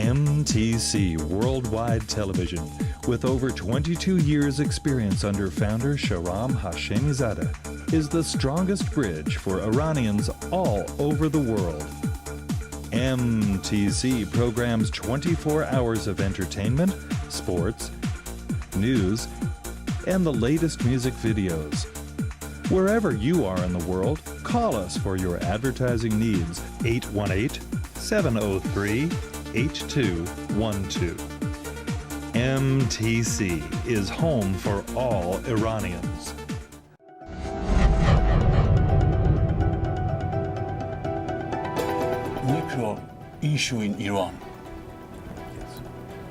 MTC Worldwide Television, with over 22 years' experience under founder SHAHRAM HASHEMIZADEH, is the strongest bridge for Iranians all over the world. MTC programs 24 hours of entertainment, sports, news, and the latest music videos. Wherever you are in the world, call us for your advertising needs. 818-703-8212. MTC is home for all Iranians. Nuclear issue in Iran. Yes.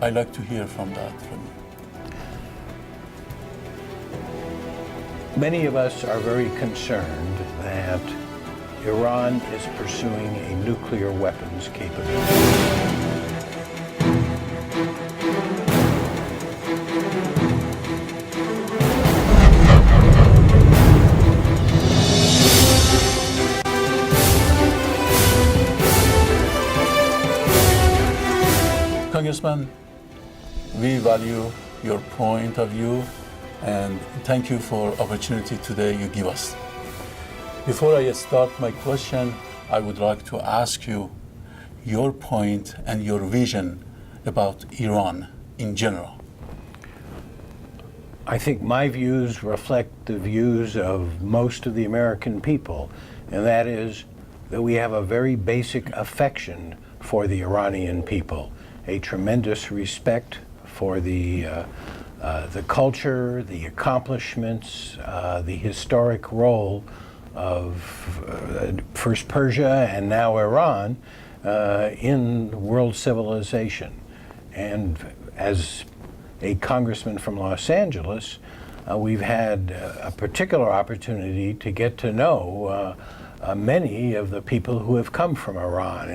I'd like to hear from you. Many of us are very concerned that Iran is pursuing a nuclear weapons capability. Congressman, we value your point of view and thank you for opportunity today you give us. Before I start my question, I would like to ask you your point and your vision about Iran in general. I think my views reflect the views of most of the American people, and that is that we have a very basic affection for the Iranian people, a tremendous respect for the culture, the accomplishments, the historic role of first Persia and now Iran in world civilization. And as a congressman from Los Angeles, we've had a particular opportunity to get to know many of the people who have come from Iran,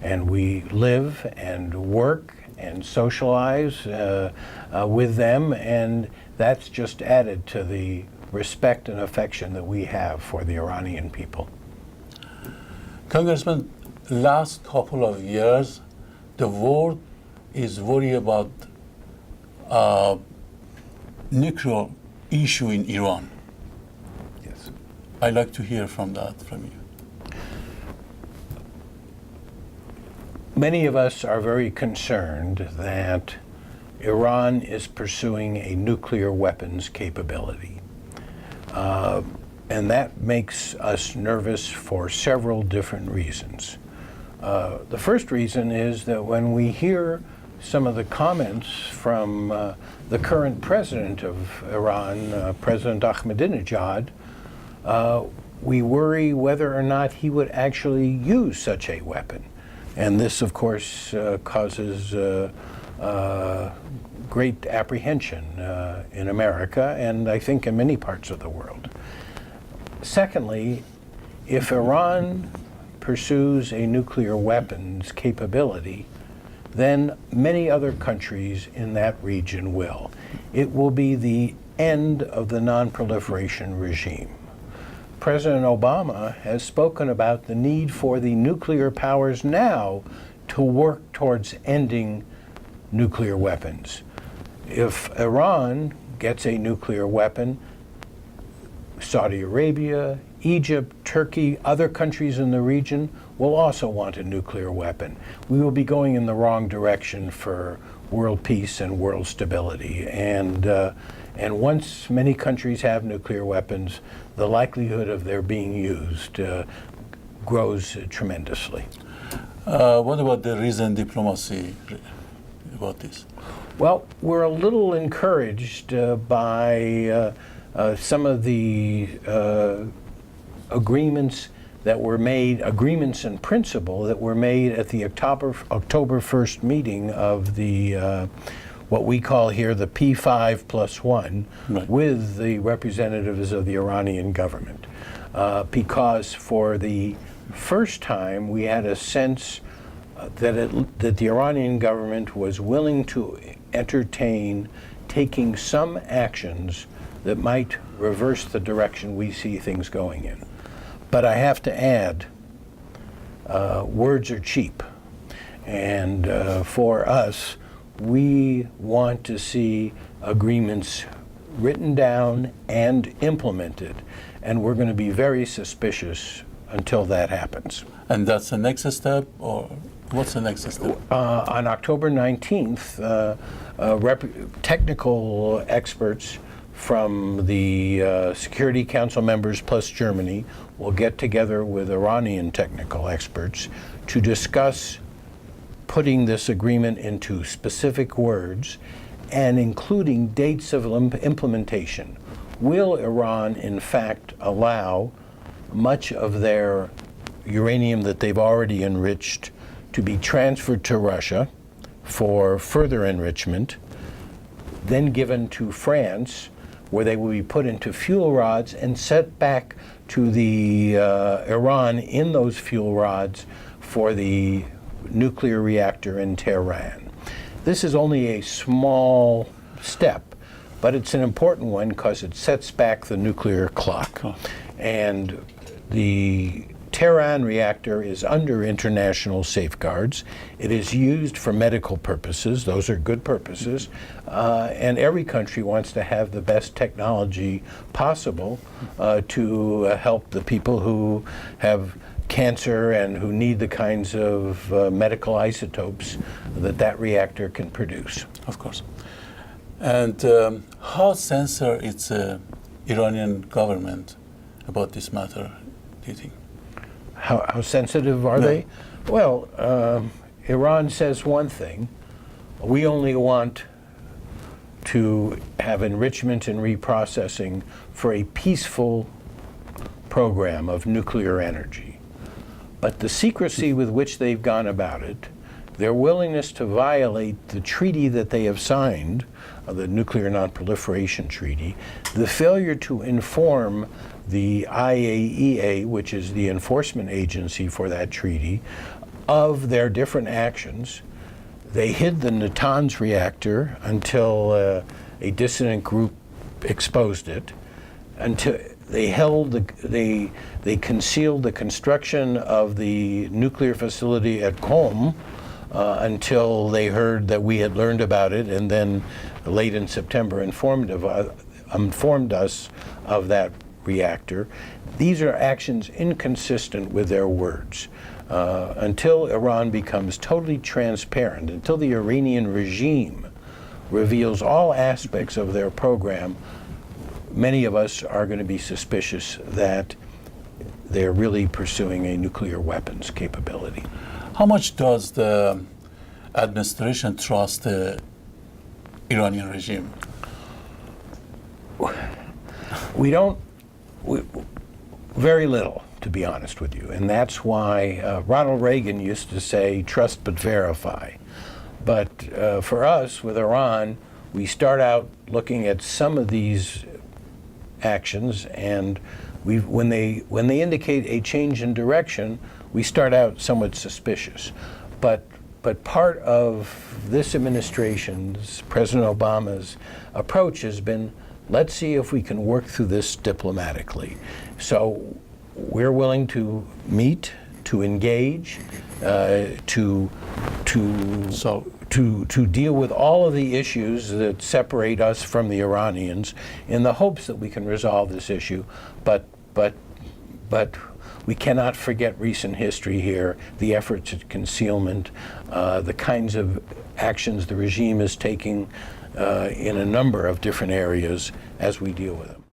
and we live and work and socialize with them, and that's just added to the respect and affection that we have for the Iranian people. Congressman, last couple of years, the world is worried about nuclear issue in Iran. Yes. I'd like to hear from you. Many of us are very concerned that Iran is pursuing a nuclear weapons capability. And that makes us nervous for several different reasons. The first reason is that when we hear some of the comments from the current president of Iran, President Ahmadinejad, we worry whether or not he would actually use such a weapon. And this, of course, causes great apprehension in America, and I think in many parts of the world. Secondly, if Iran pursues a nuclear weapons capability, then many other countries in that region will. It will be the end of the non-proliferation regime. President Obama has spoken about the need for the nuclear powers now to work towards ending nuclear weapons. If Iran gets a nuclear weapon, Saudi Arabia, Egypt, Turkey, other countries in the region will also want a nuclear weapon. We will be going in the wrong direction for world peace and world stability. And once many countries have nuclear weapons, the likelihood of their being used grows tremendously. What about the recent diplomacy about this? Well, we're a little encouraged by some of the agreements that were made, agreements in principle that were made at the October 1st meeting of the what we call here the P5+1, right, with the representatives of the Iranian government. Because for the first time we had a sense that the Iranian government was willing to entertain taking some actions that might reverse the direction we see things going in. But I have to add, words are cheap. And for us, we want to see agreements written down and implemented, and we're going to be very suspicious until that happens. And that's the next step, or what's the next step? On October 19th, technical experts from the Security Council members plus Germany will get together with Iranian technical experts to discuss putting this agreement into specific words and including dates of implementation. Will Iran, in fact, allow much of their uranium that they've already enriched to be transferred to Russia for further enrichment, then given to France, where they will be put into fuel rods and sent back to the Iran in those fuel rods for the nuclear reactor in Tehran. This is only a small step, but it's an important one because it sets back the nuclear clock. And the Tehran reactor is under international safeguards. It is used for medical purposes. Those are good purposes. And every country wants to have the best technology possible to help the people who have cancer and who need the kinds of medical isotopes that reactor can produce. Of course. And how sensitive is the Iranian government about this matter, do you think? How sensitive are they? Well, Iran says one thing. We only want to have enrichment and reprocessing for a peaceful program of nuclear energy. But the secrecy with which they've gone about it, their willingness to violate the treaty that they have signed, the Nuclear Non-Proliferation Treaty, the failure to inform the IAEA, which is the enforcement agency for that treaty, of their different actions. They hid the Natanz reactor until a dissident group exposed it, until they concealed the construction of the nuclear facility at Qom until they heard that we had learned about it, and then late in September informed us of that reactor. These are actions inconsistent with their words. Until Iran becomes totally transparent, until the Iranian regime reveals all aspects of their program, many of us are going to be suspicious that they're really pursuing a nuclear weapons capability. How much does the administration trust the Iranian regime? Very little, to be honest with you. And that's why Ronald Reagan used to say, trust but verify. But for us, with Iran, we start out looking at some of these actions, and when they indicate a change in direction, we start out somewhat suspicious. But part of this administration's, President Obama's approach has been, let's see if we can work through this diplomatically. So we're willing to meet, to engage, to deal with all of the issues that separate us from the Iranians, in the hopes that we can resolve this issue. But we cannot forget recent history here, the efforts at concealment, the kinds of actions the regime is taking in a number of different areas as we deal with them.